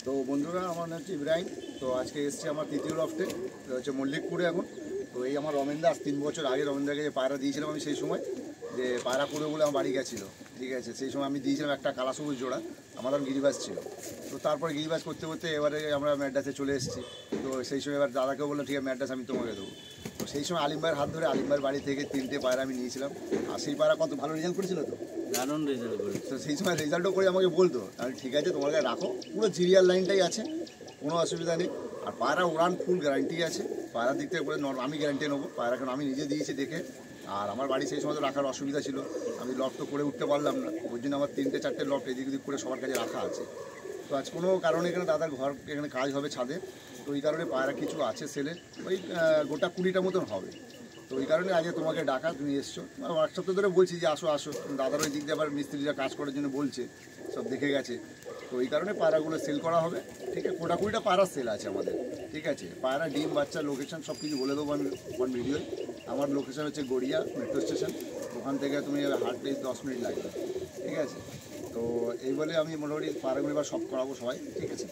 তো বন্ধুরা, আমার নাম হচ্ছে ইব্রাহিম। তো আজকে এসছি আমার তৃতীয় লফটে, হচ্ছে মল্লিকপুরে এখন। তো এই আমার রমেনদা, 3 বছর আগে রমেনদাকে যে পায়রা দিয়েছিলাম আমি, সেই সময় যে পায়রা করে বলে আমার বাড়ি গেছিলো, ঠিক আছে। সেই সময় আমি দিয়েছিলাম একটা কালা সবুজ জোড়া, আমার গিরিবাজ ছিল। তো তারপরে গিরিবাজ করতে করতে এবারে আমরা ম্যাড্রাসে চলে এসেছি। তো সেই সময় এবার দাদাকেও বললাম ঠিক আছে ম্যাড্রাস আমি তোমাকে দেবো। তো সেই সময় আলিম ভাইয়ের হাত ধরে আলিম ভাইয়ের বাড়ি থেকে 3টে পায়রা আমি নিয়েছিলাম। আর সেই পায়রা কত ভালো রেজাল্ট করেছিল, তো দারুণ রেজাল্ট করে। তো সেই সময় রেজাল্টও করে আমাকে বলতো, তাহলে ঠিক আছে তোমার কাছে রাখো, পুরো সিরিয়াল লাইনটাই আছে, কোনো অসুবিধা নেই। আর পায়রা উড়ান ফুল গ্যারান্টি আছে, পায়রার দিক থেকে করে আমি গ্যারান্টি নেবো। পায়রা কারণ আমি নিজে দিয়েছি দেখে। আর আমার বাড়ি সেই সময় তো রাখার অসুবিধা ছিল, আমি লফট তো করে উঠতে পারলাম না, ওই জন্য আমার 3টে-4টে লফট এদিক ওদিক করে সবার কাছে রাখা আছে। তো আজ কোনো কারণে এখানে দাদার ঘর এখানে কাজ হবে ছাদে, তো ওই কারণে পায়রা কিছু আছে সেলে, ওই গোটা 20টা মতন হবে। তো ওই কারণে আজকে তোমাকে ডাকা, তুমি এসছো। হোয়াটসঅ্যাপে ধরে বলছি যে আসো আসো, দাদার ওই দিক দিয়ে আবার মিস্ত্রিরা কাজ করার জন্য বলছে, সব দেখে গেছে। তো ওই কারণে পায়রাগুলো সেল করা হবে, ঠিক আছে। গোটা 20টা পায়রা সেল আছে আমাদের, ঠিক আছে। পায়রা ডিম বাচ্চা লোকেশন সব কিছু বলে দেবো আমি ওয়ান ভিডিওয়। আমার লোকেশন হচ্ছে গড়িয়া মেট্রো স্টেশন, ওখান থেকে তুমি হাঁটলে 10 মিনিট লাগবে, ঠিক আছে। তো এই বলে আমি মোটামুটি পায়রাগুলো এবার সব করাবো সবাই, ঠিক আছে।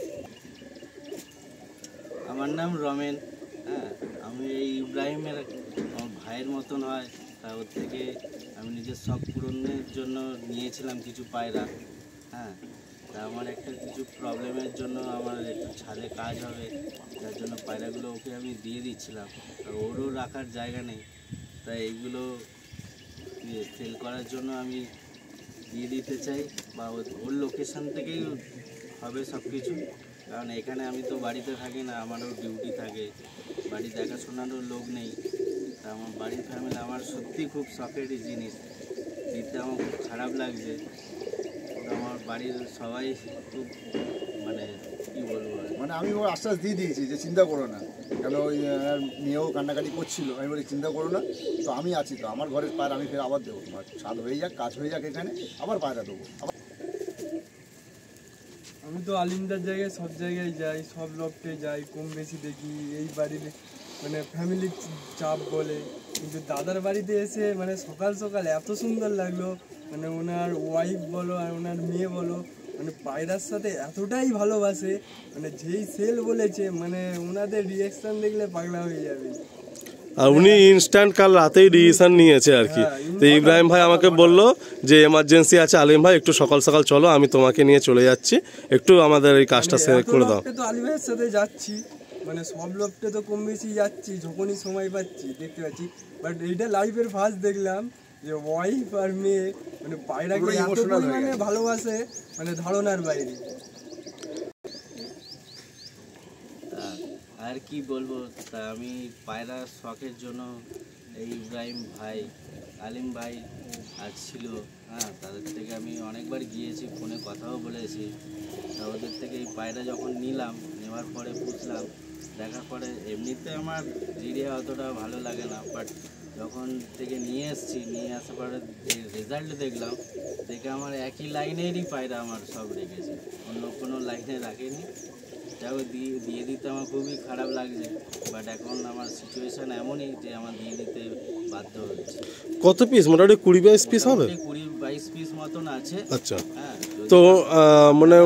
আমার নাম রমেন, হ্যাঁ। আমি এই ইব্রাহিমের আমার ভাইয়ের মতন হয়, তা ওর থেকে আমি নিজের শখ পূরণের জন্য নিয়েছিলাম কিছু পায়রা, হ্যাঁ। তা আমার একটা কিছু প্রবলেমের জন্য আমার একটু ছাদে কাজ হবে, যার জন্য পায়রাগুলো ওকে আমি দিয়ে দিচ্ছিলাম। তা ওরও রাখার জায়গা নেই, তাই এইগুলো সেল করার জন্য আমি দিয়ে দিতে চাই, বা ওর লোকেশান থেকেই হবে সব কিছু। কারণ এখানে আমি তো বাড়িতে থাকি না, আমারও ডিউটি থাকে, বাড়ি দেখাশোনারও লোক নেই। তা আমার বাড়ির ফ্যামিলি আমার সত্যি খুব শখেরই জিনিস, দিতে আমার খুব খারাপ লাগছে। আমার বাড়ির সবাই খুব মানে কী বলবো, মানে আমি ওর আশ্বাস দিয়ে দিয়েছি যে চিন্তা করো না, কেন ওই মেয়েও কান্নাকাটি করছিল। আমি বলি চিন্তা করো না, তো আমি আছি, তো আমার ঘরের পায়রা আমি ফের আবার দেবো, তোমার ছাদ হয়ে যাক, কাজ হয়ে যাক, এখানে আবার পায়রা দেবো। আমি তো আলিমদার জায়গায় সব জায়গায় যাই, সব লফটে যাই, কম বেশি দেখি। এই বাড়ির মানে ফ্যামিলির চাপ বলে, কিন্তু দাদার বাড়িতে এসে মানে সকাল সকাল এত সুন্দর লাগলো। মানে ওনার ওয়াইফ বলো আর ওনার মেয়ে বলো, মানে পায়রার সাথে এতটাই ভালোবাসে, মানে যেই সেল বলেছে, মানে ওনাদের রিয়াকশান দেখলে পাগলা হয়ে যাবে। আর উনি ইনস্ট্যান্ট কাল রাতেই ডিসিশন নিয়েছে আর কি। তো ইব্রাহিম ভাই আমাকে বললো যে এমার্জেন্সি আছে আলিম ভাই, একটু সকাল সকাল চলো, আমি তোমাকে নিয়ে চলে যাচ্ছি, একটু আমাদের এই কাজটা শেয়ার করে দাও। তো আলিম ভাইয়ের সাথে যাচ্ছি, মানে সব লফটে তো কম বেশি যাচ্ছি, যখনই সময় পাচ্ছি দেখতে পাচ্ছি। বাট এইটা লাইভের ফার্স্ট দেখলাম যে ওয়াইফ আর মেয়ে মানে পায়রাকে এত পরিমাণে ভালোবাসে, মানে ধারণার বাইরে। আর কি বলবো, তা আমি পায়রার শখের জন্য এই ইব্রাহিম ভাই, আলিম ভাই আজ ছিল, হ্যাঁ, তাদের থেকে আমি অনেকবার গিয়েছি, ফোনে কথাও বলেছি। তা ওদের থেকে এই পায়রা যখন নিলাম, নেওয়ার পরে বুঝলাম, দেখার পরে এমনিতে আমার জিরিয়া অতটা ভালো লাগে না, বাট যখন থেকে নিয়ে এসেছি, নিয়ে আসার পরে যে রেজাল্ট দেখলাম, দেখে আমার একই লাইনেরই পায়রা আমার সব রেখেছে, অন্য কোনো লাইনে রাখেনি। যাও দিয়ে দিতে আমার খুবই খারাপ লাগছে, বাট এখন আমার সিচুয়েশান এমনই যে আমার দিয়ে দিতে বাধ্য হচ্ছে। কত পিস? মোটামুটি 20-22 পিস হবে, 20-22 পিস মতন আছে। আচ্ছা, হ্যাঁ। তো মানে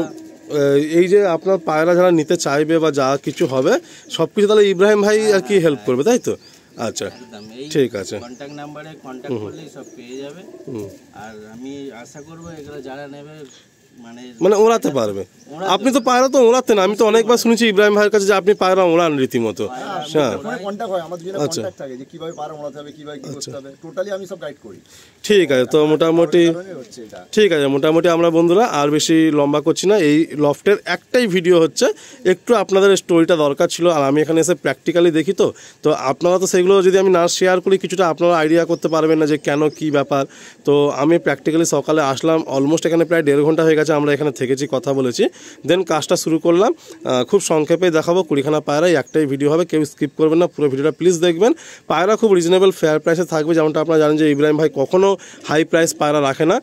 এই যে আপনার পায়রা যারা নিতে চাইবে বা যা কিছু হবে সব কিছু তাহলে ইব্রাহিম ভাই আর কি হেল্প করবে, তাই তো? আচ্ছা, ঠিক আছে। কন্ট্যাক্ট নাম্বারে কন্ট্যাক্ট করলেই সব পেয়ে যাবে। আর আমি আশা করবো এগুলো যারা নেবে মানে ওড়াতে পারবে। আপনি তো পায়রা তো ওড়াতেন, আমি তো অনেকবার শুনেছি ইব্রাহিম ভাইয়ের কাছে যে আপনি পায়রা ওড়ান রীতিমতো। ঠিক আছে, তো মোটামুটি ঠিক আছে, মোটামুটি আমরা বন্ধুরা আর বেশি লম্বা করছি না। এই লফটের একটাই ভিডিও হচ্ছে, একটু আপনাদের স্টোরিটা দরকার ছিল, আর আমি এখানে এসে প্র্যাকটিক্যালি দেখি, তো আপনারা তো সেগুলো যদি আমি না শেয়ার করি কিছুটা আপনারা আইডিয়া করতে পারবেন না যে কেন কি ব্যাপার। তো আমি প্র্যাকটিক্যালি সকালে আসলাম, অলমোস্ট এখানে প্রায় 1.5 ঘন্টা হয়ে গেছে, আমরা এখানে থেকেছি, কথা বলেছি, দেন কাজটা শুরু করলাম। খুব সংক্ষেপে দেখাবো 20খানা পায়রা, একটাই ভিডিও হবে, কেউ স্কিপ করবেন না, পুরো ভিডিওটা প্লিজ দেখবেন। পায়রা খুব রিজনেবল ফেয়ার প্রাইসে থাকবে, যেমনটা আপনারা জানেন যে ইব্রাহিম ভাই কখনও হাই প্রাইস পায়রা রাখে না,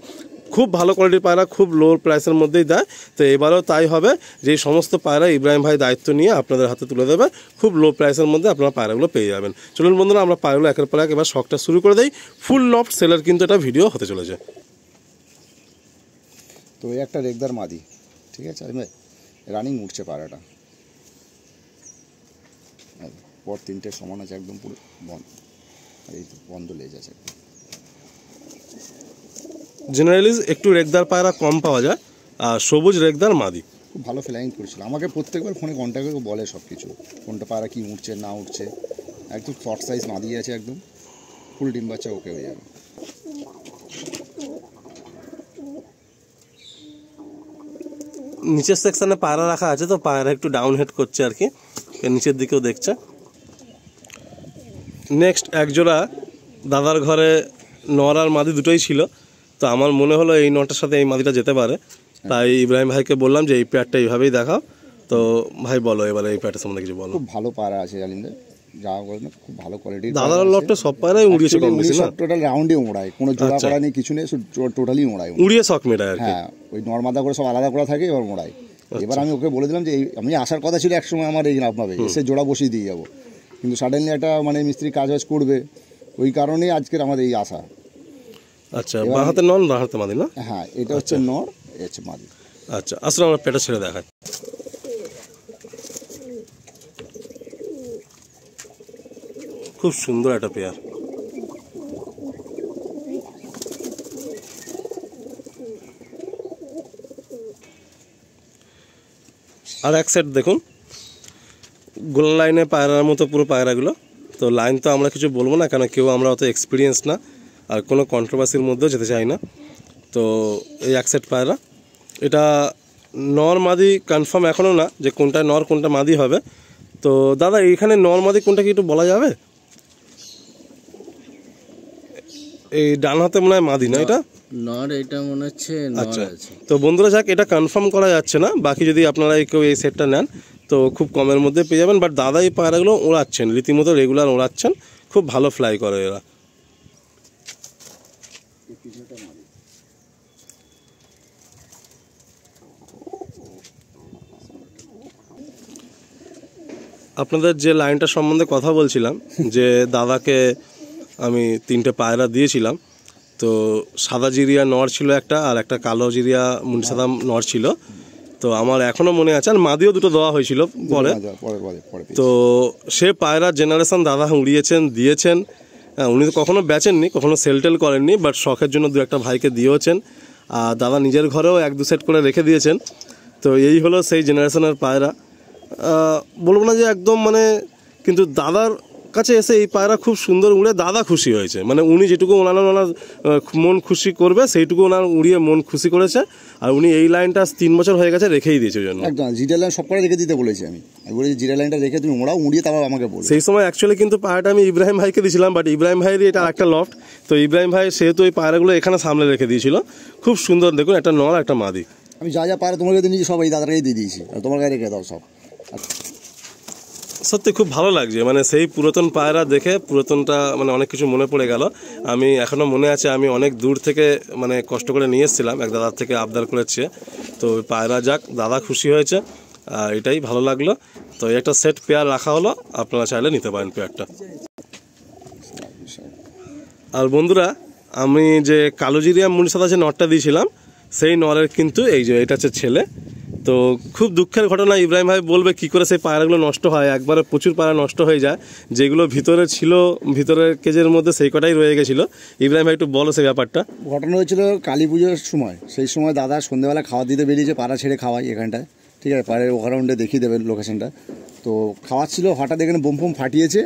খুব ভালো কোয়ালিটির পায়রা খুব লো প্রাইসের মধ্যেই দেয়। তো এবারেও তাই হবে, যে সমস্ত পায়রা ইব্রাহিম ভাই দায়িত্ব নিয়ে আপনাদের হাতে তুলে দেবে, খুব লো প্রাইসের মধ্যে আপনারা পায়রাগুলো পেয়ে যাবেন। চলুন বন্ধুরা, আমরা পায়রাগুলো একের পর এক এবার শখটা শুরু করে দেই। ফুল লফট সেলার কিন্তু এটা ভিডিও হতে চলেছে। তো এই একটা রেগদার মাদি, ঠিক আছে। রানিং উঠছে পায়রাটা, পর 3টে সমান আছে একদম পুরো বন্ধ, আর এই তো বন্ধ লেজ আছে। জেনারেলি একটু রেগদার পায়রা কম পাওয়া যায়, আর সবুজ রেগদার মাদি। খুব ভালো ফ্লাইং করছিল, আমাকে প্রত্যেকবার ফোনে কন্ট্যাক্ট করে বলে সব কিছু, কোনটা পায়রা কি উঠছে না উঠছে। একদম শর্ট সাইজ মাদি আছে, একদম ফুল ডিম বাচ্চা ওকে হয়ে যাবে। নিচের সেকশনে পায়রা রাখা আছে, তো পায়রা একটু ডাউন হেড করছে আর কি, নিচের দিকেও দেখছে। নেক্সট একজোড়া দাদার ঘরে নর আর মাদি দুটোই ছিল, তো আমার মনে হলো এই নটার সাথে এই মাদিটা যেতে পারে, তাই ইব্রাহিম ভাইকে বললাম যে এই পেয়ারটা এইভাবেই দেখাও। তো ভাই বলো এবারে এই পেয়ারটার সম্বন্ধে কিছু বলো। খুব ভালো পায়রা আছে জালিন্দে, যা বলে না খুব ভালো কোয়ালিটির। দাদার লটটা সব পায়রাই উড়িয়েছে কম বেশি না? টোটাল রাউন্ডে ওড়ায়, কোনো জোড়া করা নেই কিছু নেই, টোটালি ওড়ায়, উড়িয়ে শখ মেটায় আর কি। হ্যাঁ, ওই নর্মাদা করে সব আলাদা করা থাকে, এবার ওড়ায়। এবার আমি ওকে বলে দিলাম যে আমি আসার কথা ছিল একসময় আমার এই আপনাদের এসে জোড়া বসিয়ে দিয়ে যাবো, কিন্তু সাডেনলি একটা মানে মিস্ত্রি কাজ বাজ করবে, ওই কারণেই আজকের আমাদের এই আশা। আচ্ছা, বাঁ হাতে নন, বাঁ হাতে মাদি না? হ্যাঁ, এটা হচ্ছে নর, এটা হচ্ছে মাদি। আচ্ছা, আসলে আমরা পেটা ছেড়ে দেখাই। খুব সুন্দর একটা পেয়ার। আর এক সেট দেখুন, গোল লাইনে পায়রার মতো পুরো পায়রাগুলো। তো লাইন তো আমরা কিছু বলবো না, কেন কেউ আমরা অত এক্সপিরিয়েন্স না, আর কোনো কন্ট্রোভার্সির মধ্যেও যেতে চাই না। তো এই এক সেট পায়রা, এটা নর মাদি কনফার্ম এখনও না যে কোনটা নর কোনটা মাদি হবে। তো দাদা এইখানে নর মাদি কোনটা কি একটু বলা যাবে? এই ডান হাতে মনে হয় মাদি না এটা? নর, এটা মনে হচ্ছে আচ্ছা, তো বন্ধুরা যাক, এটা কনফার্ম করা যাচ্ছে না, বাকি যদি আপনারা কেউ এই সেটটা নেন তো খুব কমের মধ্যে পেয়ে যাবেন। বাট দাদা এই পায়রাগুলো ওড়াচ্ছেন রীতিমতো, রেগুলার ওড়াচ্ছেন, খুব ভালো ফ্লাই করে এরা। আপনাদের যে লাইনটা সম্বন্ধে কথা বলছিলাম, যে দাদাকে আমি 3টে পায়রা দিয়েছিলাম, তো সাদা জিরিয়া নর ছিল একটা, আর একটা কালো জিরিয়া মুন্সিসাদা নর ছিল। তো আমার এখনও মনে আছে, আর মাদিও দুটো দেওয়া হয়েছিল পরে। তো সে পায়রা জেনারেশন দাদা উড়িয়েছেন, দিয়েছেন। উনি তো কখনো বেচেননি, কখনো সেল টেল করেননি, বাট শখের জন্য 2-1 ভাইকে দিয়েওছেন, আর দাদা নিজের ঘরেও 1-2 সেট করে রেখে দিয়েছেন। তো এই হলো সেই জেনারেশনের পায়রা। বলবো না যে একদম মানে, কিন্তু দাদার কাছে এসে এই পায়রা খুব সুন্দর উড়ে দাদা খুশি হয়েছে, মানে উনি যেটুকু ওনার মন খুশি করবে সেইটুকু ওনার উড়িয়ে মন খুশি করেছে। আর উনি এই লাইনটা 3 বছর হয়ে গেছে রেখেই দিয়েছে ওই জন্য। একদম জিরা লাইন সব করে রেখে দিতে বলেছি আমি বলেছি জিরা লাইনটা রেখে তুমি ওড়াও, উড়িয়ে তারপর আমাকে বলো। সেই সময় অ্যাকচুয়ালি কিন্তু পায়রাটা আমি ইব্রাহিম ভাইকে দিয়েছিলাম, বাট ইব্রাহিম ভাইয়েরই এটা একটা লফট, তো ইব্রাহিম ভাই সেহেতু এই পায়রাগুলো এখানে সামনে রেখে দিয়েছিল। খুব সুন্দর দেখুন, একটা নর একটা মাদি। আমি যা যা পায়রা তোমার কাছে নিয়েছি সব এই দাদাকেই দিয়ে দিয়েছি, আর তোমার কাছে রেখে দাও সব। সত্যি খুব ভালো লাগছে, মানে সেই পুরাতন পায়রা দেখে পুরাতনটা মানে অনেক কিছু মনে পড়ে গেল। আমি এখনও মনে আছে, আমি অনেক দূর থেকে মানে কষ্ট করে নিয়ে এসেছিলাম, এক দাদার থেকে আবদার করেছে। তো পায়রা যাক, দাদা খুশি হয়েছে, আর এটাই ভালো লাগলো। তো একটা সেট পেয়ার রাখা হলো, আপনারা চাইলে নিতে পারেন পেয়ারটা। আর বন্ধুরা, আমি যে কালোজিরিয়া মুন্সিসাদা যে নরটা দিয়েছিলাম, সেই নরের কিন্তু এই যে এটা হচ্ছে ছেলে। তো খুব দুঃখের ঘটনা, ইব্রাহিম ভাই বলবে কি করে সেই পায়রাগুলো নষ্ট হয়। একবারে প্রচুর পায়রা নষ্ট হয়ে যায়, যেগুলো ভিতরে ছিল ভিতরের কেজের মধ্যে সেই কটাই রয়ে গেছিলো। ইব্রাহিম ভাই একটু বলো সেই ব্যাপারটা। ঘটনা হয়েছিল কালী পুজোর সময়, সেই সময় দাদা সন্ধ্যেবেলা খাওয়া দিতে বেরিয়েছে, পাড়া ছেড়ে খাওয়াই এখানটায়, ঠিক আছে, পাড়ের ওখানে দেখিয়ে দেবেন লোকেশনটা। তো খাওয়াচ্ছিল, হঠাৎ এখানে বোম ফোম ফাটিয়েছে,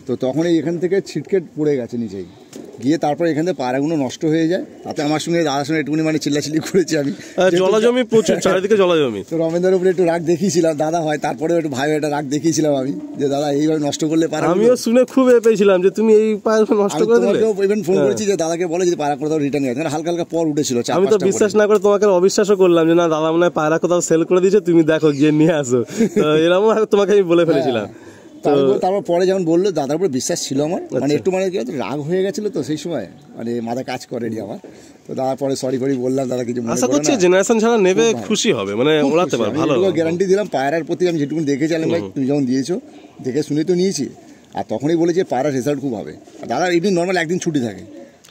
তো তখন এখান থেকে ছিটকে পড়ে গেছে নিচেই গিয়ে, তারপর এখান থেকে পায়রাগুলো নষ্ট হয়ে যায়। তাতে আমার সঙ্গে দাদার সঙ্গে একটুখানি মানে চিল্লাচিল্লি করেছি আমি, জলাজমি প্রচুর, চারিদিকে জলাজমি। তো রমেন্দ্রের উপরে একটু রাগ দেখিয়েছিলাম, দাদা হয় তারপরে একটু ভাই একটা রাগ দেখিয়েছিলাম আমি, যে দাদা এইভাবে নষ্ট করলে পায়রা। আমিও শুনে খুব পেয়েছিলাম যে তুমি এই পায়রা নষ্ট করে দিলে। ইভেন ফোন করেছি যে দাদাকে বলে যে পায়রা কোথাও রিটার্ন গেছে, হালকা হালকা পর উঠেছিল। আমি তো বিশ্বাস না করে তোমাকে অবিশ্বাসও করলাম যে না দাদা মনে হয় পায়রা কোথাও সেল করে দিয়েছে, তুমি দেখো গিয়ে নিয়ে আসো। তো এরকম তোমাকে আমি বলে ফেলেছিলাম। তারপর পরে যেমন বললো দাদার উপর বিশ্বাস ছিল আমার, মানে একটু মানে রাগ হয়ে গেছিল তো সেই সময়, মানে মাথা কাজ করেনি আমার। তো দাদা পরে সরি ফরি বললাম, দাদা কিছু মনে আশা করছি জেনারেশন ছাড়া নেবে খুশি হবে, মানে ওড়াতে পারবে ভালো। গ্যারান্টি দিলাম পায়রার প্রতি, আমি যেটুকু দেখেছিলাম ভাই তুমি যখন দিয়েছো দেখে শুনে তো নিয়েছি, আর তখনই বলেছি পায়রার রেজাল্ট খুব হবে। দাদা এমনি নর্মাল একদিন ছুটি থাকে,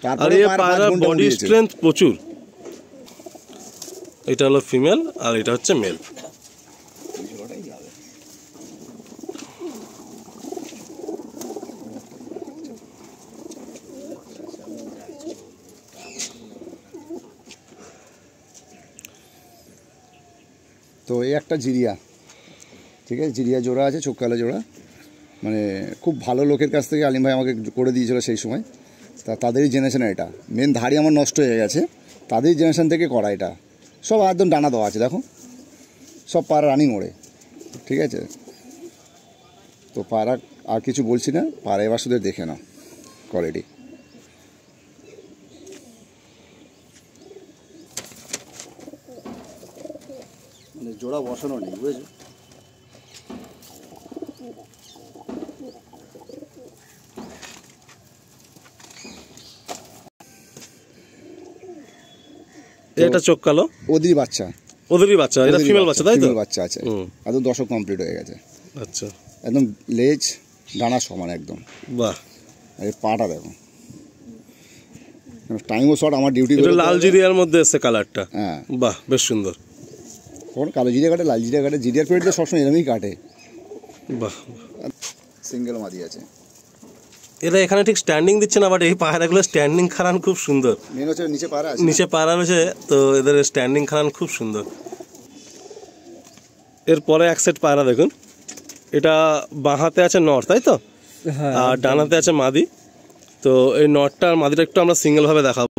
তারপরে পায়রার বডি স্ট্রেংথ প্রচুর। এটা হলো ফিমেল আর এটা হচ্ছে মেল। তো এই একটা জিরিয়া, ঠিক আছে, জিরিয়া জোড়া আছে, চোখ কালো জোড়া, মানে খুব ভালো লোকের কাছ থেকে আলিম ভাই আমাকে করে দিয়েছিল সেই সময়। তাদেরই জেনারেশনে এটা, মেন ধাড়ি আমার নষ্ট হয়ে গেছে, তাদেরই জেনারেশন থেকে করা এটা। সব একদম ডানা দেওয়া আছে, দেখো সব পায়রা রানিং ওড়ে, ঠিক আছে। তো পায়রা আর কিছু বলছি না, পায়রা এবার শুধু দেখে নাও কোয়ালিটি। মানে জোড়া বসানো নেই, বুঝেছো। এটা চোখ কালো, ওদেরই বাচ্চা, ওদেরই বাচ্চা, এটা ফিমেল বাচ্চা, তাই তো? ফিমেল বাচ্চা আছে, একদম দশক কমপ্লিট হয়ে গেছে। আচ্ছা, একদম লেজ ডানা সমান একদম। বাহ, আর এই পাটা দেখো, টাইমও শর্ট, আমার ডিউটি। এটা লাল জিরিয়ার মধ্যে এসছে কালারটা, হ্যাঁ বাহ বেশ সুন্দর। কখন কালো জিরিয়া কাটে, লাল জিরিয়া কাটে, জিরিয়ার পেট দিয়ে সবসময় এরকমই কাটে। বাহ, সিঙ্গেল মাদি আছে। এরা এখানে ঠিক স্ট্যান্ডিং দিচ্ছে না, বাট এই পায়রাগুলো স্ট্যান্ডিং খারান খুব সুন্দর। মেন হচ্ছে নিচে পায়রা আছে, নিচে পায়রা রয়েছে, তো এদের স্ট্যান্ডিং খারান খুব সুন্দর। এরপরে এক সেট পায়রা দেখুন, এটা বাঁ হাতে আছে নর, তাই তো? আর ডান হাতে আছে মাদি। তো এই নটটা আর মাদিটা একটু আমরা সিঙ্গেলভাবে দেখাবো।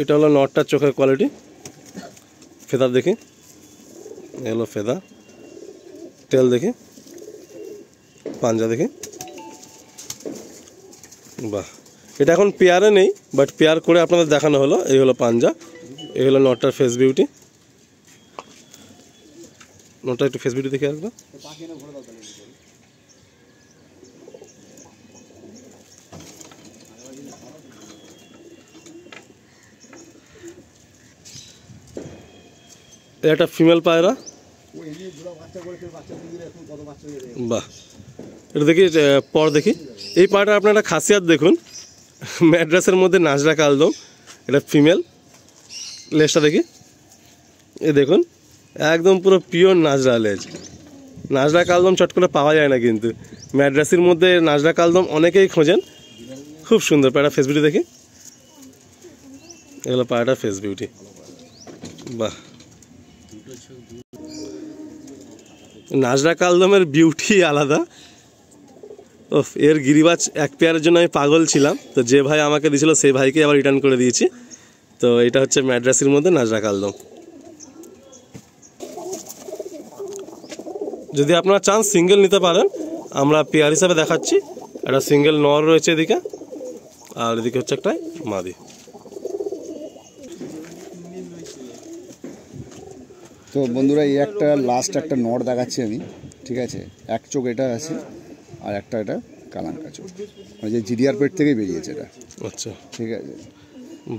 এটা হলো নটটার চোখের কোয়ালিটি, ফেদার দেখি, এগুলো ফেদা, তেল দেখি, পাঞ্জা দেখি, বাহ। এটা এখন পেয়ারে নেই, বাট পেয়ার করে আপনাদের দেখানো হলো। এই হলো পাঞ্জা, এই হলো নটটার ফেস বিউটি। নটটা একটু ফেস বিউটি দেখে আসবে। একটা ফিমেল পায়রা, বাহ। এটা দেখি পর দেখি, এই পায়রাটা আপনার একটা খাসিয়াত দেখুন, ম্যাড্রাসের মধ্যে নাজরা কালদম, এটা ফিমেল। লেজটা দেখি, এ দেখুন একদম পুরো পিওর নাজরা লেজ। নাজরা কালদম চট করে পাওয়া যায় না, কিন্তু ম্যাড্রাসের মধ্যে নাজরা কালদম অনেকেই খোঁজেন, খুব সুন্দর পায়রা। ফেস বিউটি দেখি, এগুলো পায়রাটার ফেস বিউটি, বাহ। নাজরা কালদমের বিউটি আলাদা। এর গিরিবাজ এক পেয়ারের জন্য আমি পাগল ছিলাম, তো যে ভাই আমাকে দিয়েছিল সেই ভাইকে আবার রিটার্ন করে দিয়েছি। তো এটা হচ্ছে ম্যাড্রাসের মধ্যে নাজরা কালদম। যদি আপনারা চান সিঙ্গেল নিতে পারেন, আমরা পেয়ার হিসাবে দেখাচ্ছি। একটা সিঙ্গেল নর রয়েছে এদিকে, আর এদিকে হচ্ছে একটা মাদি। তো বন্ধুরা এই একটা লাস্ট একটা নট দেখাচ্ছি আমি, ঠিক আছে। এক চোখ এটা আছে, আর একটা এটা কালাঙ্কা চোখ, মানে যে জিরিয়ার পেট থেকেই বেরিয়েছে এটা। আচ্ছা, ঠিক আছে,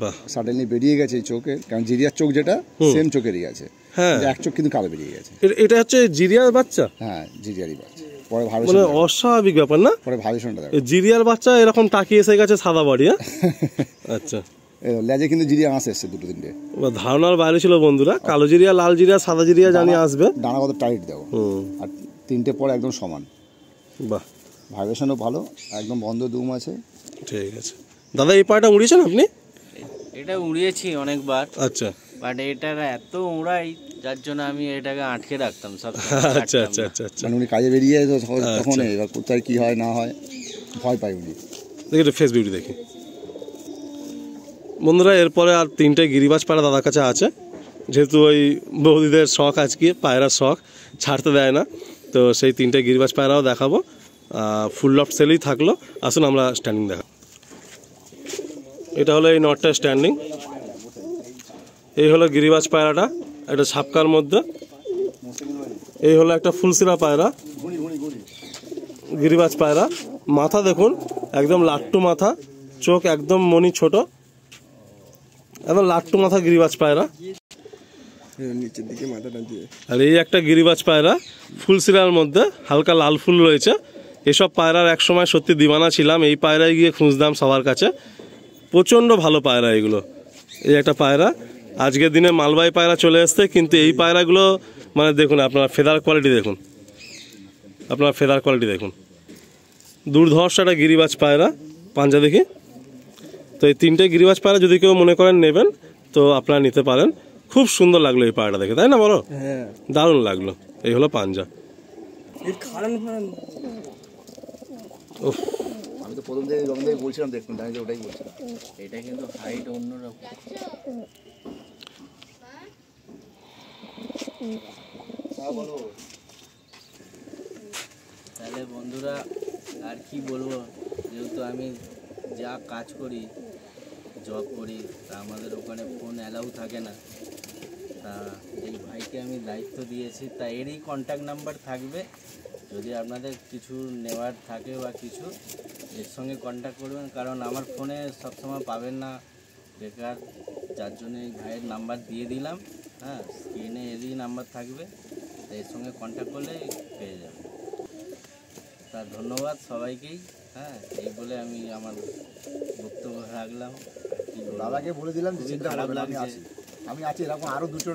বাহ। সাডেনলি বেরিয়ে গেছে এই চোখে, কারণ জিরিয়ার চোখ যেটা সেম চোখেরই আছে, হ্যাঁ, এক চোখ কিন্তু কালো বেরিয়ে গেছে। এটা হচ্ছে জিরিয়ার বাচ্চা, হ্যাঁ জিরিয়ারই বাচ্চা। পরে ভাবে মানে অস্বাভাবিক ব্যাপার না, পরে ভাবেশনটা দেখো, জিরিয়ার বাচ্চা এরকম টাকিয়ে এসে গেছে সাদা বাড়ি। আচ্ছা, লেজে কিন্তু জিরিয়া আঁশ এসছে দুটো তিনটে, ধারণার বাইরে ছিল বন্ধুরা। কালো জিরিয়া, লাল জিরিয়া, সাদা জিরিয়া জানি আসবে। ডানা কত টাইট দেখো, আর তিনটে পরে একদম সমান, বাহ। ভাইব্রেশনও ভালো, একদম বন্ধ দুম আছে। ঠিক আছে দাদা, এই পায়রাটা উড়িয়েছেন আপনি? এটা উড়িয়েছি অনেকবার, আচ্ছা, বাট এটার এত উড়াই যার জন্য আমি এটাকে আটকে রাখতাম সব। আচ্ছা আচ্ছা আচ্ছা আচ্ছা, মানে উনি কাজে বেরিয়ে যায় তো তখন এবার কোথায় কী হয় না হয় ভয় পাই উনি। দেখি একটু ফেস বিউটি দেখি বন্ধুরা। এরপরে আর তিনটে গিরিবাজ পায়রা দাদার কাছে আছে, যেহেতু ওই বৌদিদের শখ, আজকে পায়রার শখ ছাড়তে দেয় না, তো সেই তিনটে গিরিবাজ পায়রাও দেখাবো। ফুল লফট সেলেই থাকলো, আসুন আমরা স্ট্যান্ডিং দেখাবো। এটা হলো এই নটটা স্ট্যান্ডিং, এই হলো গিরিবাজ পায়রাটা, একটা ছাপকার মধ্যে। এই হলো একটা ফুলসিরা পায়রা, গিরিবাজ পায়রা। মাথা দেখুন, একদম লাট্টু মাথা, চোখ একদম মনি ছোট, একদম লাট্টু মাথা গিরিবাজ পায়রা। নিচের দিকে মাথাটা দিয়ে, আর এই একটা গিরিবাজ পায়রা, ফুলসিরার মধ্যে হালকা লাল ফুল রয়েছে। এসব পায়রার এক সময় সত্যি দিওয়ানা ছিলাম, এই পায়রায় গিয়ে খুঁজতাম সবার কাছে। প্রচণ্ড ভালো পায়রা এগুলো। এই একটা পায়রা, আজকের দিনে মালবাহী পায়রা চলে আসছে, কিন্তু এই পায়রাগুলো মানে দেখুন আপনারা ফেদার কোয়ালিটি দেখুন, আপনারা ফেদার কোয়ালিটি দেখুন, দুর্ধর্ষ একটা গিরিবাজ পায়রা। পাঞ্জা দেখি। তো এই তিনটে গিরিবাজ পায়রা যদি কেউ মনে করেন নেবেন, তো আপনারা নিতে পারেন। খুব সুন্দর লাগলো এই পায়রাটা দেখে, তাই না বলো? হ্যাঁ দারুণ লাগলো। এই হলো পাঞ্জা। এর খারান ফারান উফ, আমি তো প্রথম থেকে যখন থেকে বলছিলাম দেখুন, আমি তো ওটাই বলছিলাম। এটা কিন্তু হাইট অন্যরকম। তাহলে বন্ধুরা আর কি বলবো, যেহেতু আমি যা কাজ করি, জব করি, তা আমাদের ওখানে ফোন অ্যালাউ থাকে না। তা এই ভাইকে আমি দায়িত্ব দিয়েছি, তা এরই কন্ট্যাক্ট নাম্বার থাকবে। যদি আপনাদের কিছু নেওয়ার থাকে বা কিছু, এর সঙ্গে কন্ট্যাক্ট করবেন, কারণ আমার ফোনে সবসময় পাবেন না বেকার, যার জন্য এই ভাইয়ের নাম্বার দিয়ে দিলাম। হ্যাঁ, স্ক্রিনে এরই নাম্বার থাকবে, তা এর সঙ্গে কন্ট্যাক্ট করলে পেয়ে যাবেন। তা ধন্যবাদ সবাইকেই। হ্যাঁ, এই বলে আমি আমার বক্তব্য রাখলাম। কি বলবো? দাদাকে বলে দিলাম যে খুবই চিন্তা খারাপ করবেন না, লাগছে। আমি আছি এরকম আরো দুটো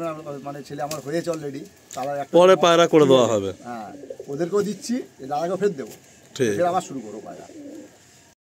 মানে ছেলে আমার হয়েছে অলরেডি, তারা একটা পরে পায়রা করে দেওয়া হবে। হ্যাঁ ওদেরকেও দিচ্ছি, দাদাকেও ফের দেবো, ঠিক। ফের আবার শুরু করবো পায়রা।